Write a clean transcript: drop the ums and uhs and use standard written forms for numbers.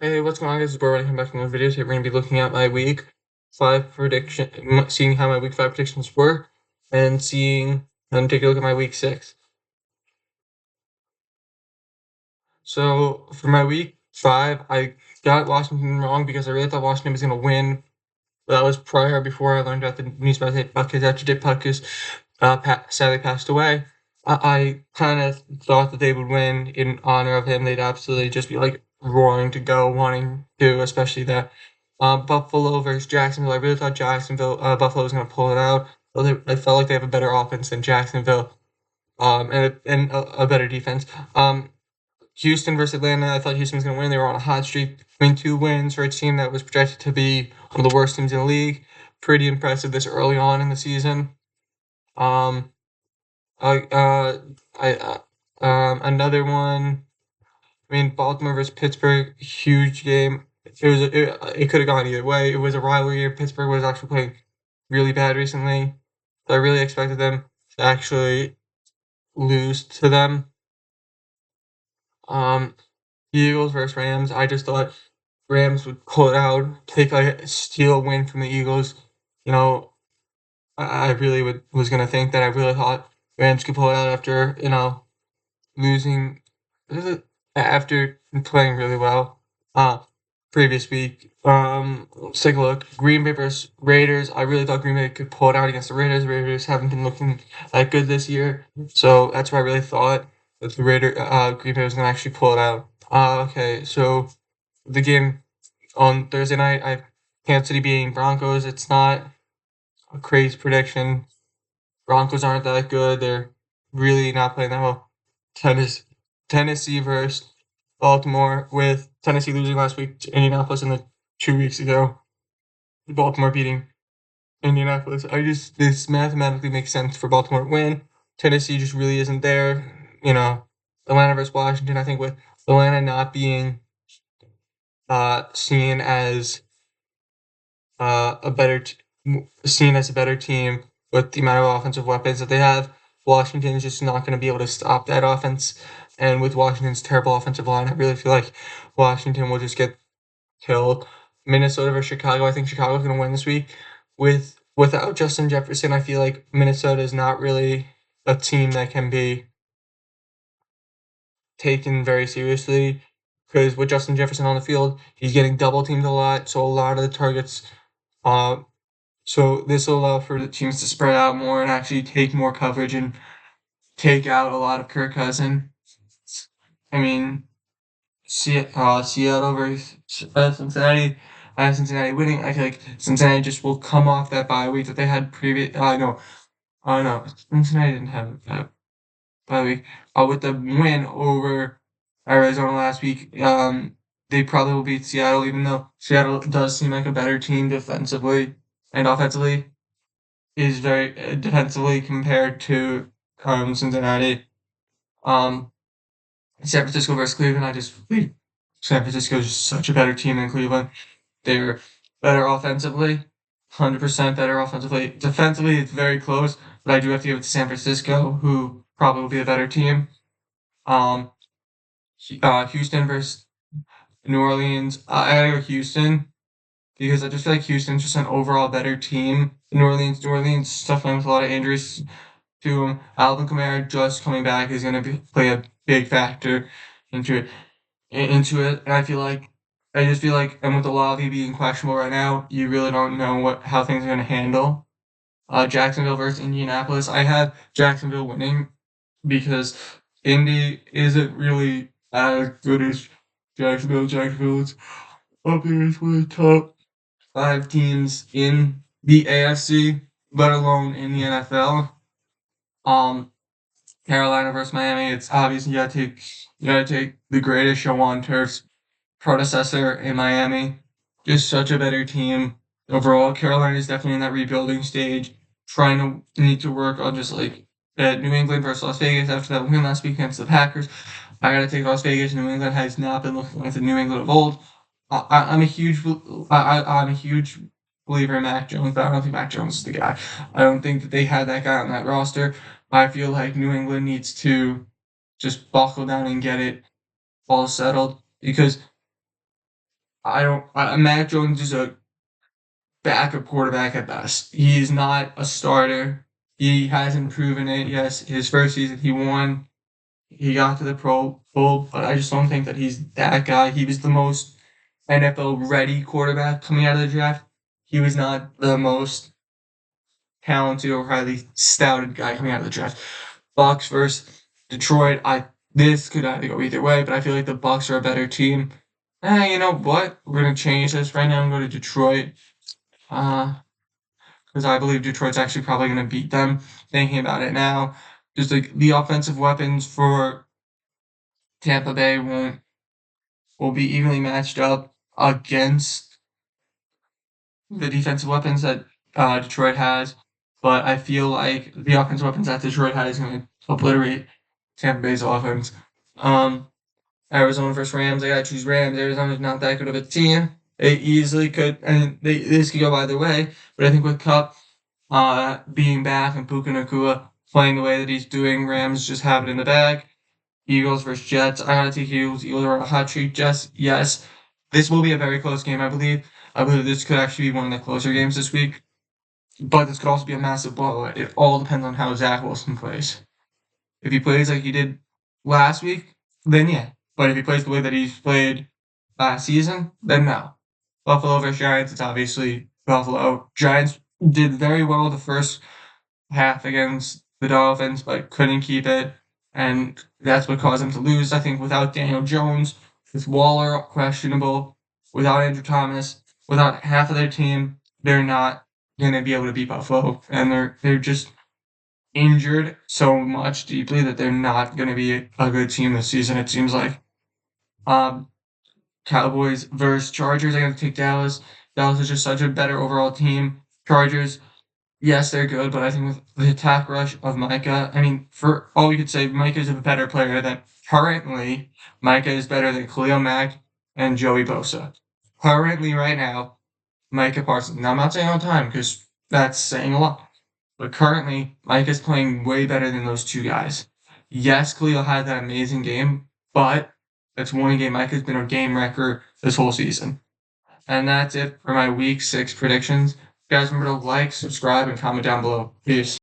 Hey, what's going on, guys? It's Bro. Come back to another video. Today we're going to be looking at my week 5 prediction, seeing how my week 5 predictions were, and take a look at my week 6. So for my week 5, I got Washington wrong because I really thought Washington was going to win. But that was before I learned about the news about Butkus after Dick Butkus sadly passed away. I kind of thought that they would win in honor of him. They'd absolutely just be like roaring to go, wanting to, especially that Buffalo versus Jacksonville. I really thought Buffalo was going to pull it out. I felt like they have a better offense than Jacksonville, and a better defense. Houston versus Atlanta. I thought Houston was going to win. They were on a hot streak, between 2 wins for a team that was projected to be one of the worst teams in the league. Pretty impressive this early on in the season. Um, I, Another one. I mean, Baltimore versus Pittsburgh, huge game. It could have gone either way. It was a rivalry year. Pittsburgh was actually playing really bad recently, so I really expected them to actually lose to them. Um, Eagles versus Rams. I just thought Rams would pull it out, take a steal win from the Eagles. You know, I really was gonna think that I really thought Rams could pull it out after losing after playing really well previous week. Let's take a look. Green Bay versus Raiders. I really thought Green Bay could pull it out against the Raiders. Raiders haven't been looking that good this year, so that's why I really thought that Green Bay was gonna actually pull it out. Okay, so the game on Thursday night, I have Kansas City beating Broncos. It's not a crazy prediction. Broncos aren't that good. They're really not playing that well. Tennessee versus Baltimore, with Tennessee losing last week to Indianapolis and then 2 weeks ago, Baltimore beating Indianapolis. This mathematically makes sense for Baltimore to win. Tennessee just really isn't there. Atlanta versus Washington. I think with Atlanta not being seen as a better seen as a better team with the amount of offensive weapons that they have. Washington is just not going to be able to stop that offense. And with Washington's terrible offensive line, I really feel like Washington will just get killed. Minnesota versus Chicago. I think Chicago's going to win this week. Without Justin Jefferson, I feel like Minnesota is not really a team that can be taken very seriously. Because with Justin Jefferson on the field, he's getting double teamed a lot, so a lot of the targets so this will allow for the teams to spread out more and actually take more coverage and take out a lot of Kirk Cousins. I mean, Seattle versus Cincinnati. I have Cincinnati winning. I feel like Cincinnati just will come off that bye week that they had previous. No, Cincinnati didn't have a bye week. With the win over Arizona last week, they probably will beat Seattle, even though Seattle does seem like a better team defensively and offensively. Is very defensively compared to Cincinnati. Um, San Francisco versus Cleveland. I just believe San Francisco is just such a better team than Cleveland. They're better offensively, 100% better offensively. Defensively, it's very close, but I do have to give it to San Francisco, who probably will be a better team. Um, Houston versus New Orleans. I gotta go Houston because I just feel like Houston's just an overall better team. New Orleans suffering with a lot of injuries to him. Alvin Kamara just coming back is going to play a big factor into it. And I just feel like, and with Olave being questionable right now, you really don't know how things are going to handle. Jacksonville versus Indianapolis. I have Jacksonville winning because Indy isn't really as good as Jacksonville. Jacksonville is up there as one of the top 5 teams in the AFC, let alone in the NFL. Um, Carolina versus Miami. It's obvious you gotta take the greatest show on turf's predecessor in Miami. Just such a better team overall. Carolina is definitely in that rebuilding stage, trying to need to work on just like New England versus Las Vegas after that win last week against the Packers. I gotta take Las Vegas. New England has not been looking like the New England of old. I'm a huge believer in Mac Jones, but I don't think Mac Jones is the guy. I don't think that they had that guy on that roster. I feel like New England needs to just buckle down and get it all settled because Mac Jones is a backup quarterback at best. He's not a starter. He hasn't proven it. Yes, his first season he won. He got to the Pro Bowl, but I just don't think that he's that guy. He was the most NFL ready quarterback coming out of the draft. He was not the most talented or highly stouted guy coming out of the draft. Bucks versus Detroit. This could either go either way, but I feel like the Bucks are a better team. You know what? We're gonna change this right now and go to Detroit. Uh, because I believe Detroit's actually probably gonna beat them. Thinking about it now, just like the offensive weapons for Tampa Bay will be evenly matched up against the defensive weapons that Detroit has, but I feel like the offensive weapons that Detroit has is going to obliterate Tampa Bay's offense. Um, Arizona versus Rams. I got to choose Rams. Arizona's not that good of a team. They easily could, and this could go either way. But I think with Cup being back and Puka Nacua playing the way that he's doing, Rams just have it in the bag. Eagles versus Jets. I gotta take Eagles. Eagles are on a hot streak. Jets, yes. This will be a very close game, I believe. I believe this could actually be one of the closer games this week. But this could also be a massive blowout. It all depends on how Zach Wilson plays. If he plays like he did last week, then yeah. But if he plays the way that he's played last season, then no. Buffalo versus Giants, it's obviously Buffalo. Giants did very well the first half against the Dolphins, but couldn't keep it. And that's what caused them to lose. I think without Daniel Jones, with Waller questionable, without Andrew Thomas, without half of their team, they're not going to be able to beat Buffalo. And they're just injured so much deeply that they're not going to be a good team this season, it seems like. Um, Cowboys versus Chargers, I got to take Dallas. Dallas is just such a better overall team. Chargers, yes, they're good, but I think with the attack rush of Micah, I mean, for all we could say, Micah is a better player than currently. Micah is better than Khalil Mack and Joey Bosa. Currently, right now, Micah Parsons. Now, I'm not saying all the time because that's saying a lot, but currently, Micah's playing way better than those two guys. Yes, Khalil had that amazing game, but that's one game. Micah's been a game wrecker this whole season. And that's it for my week 6 predictions. Guys, remember to like, subscribe, and comment down below. Peace.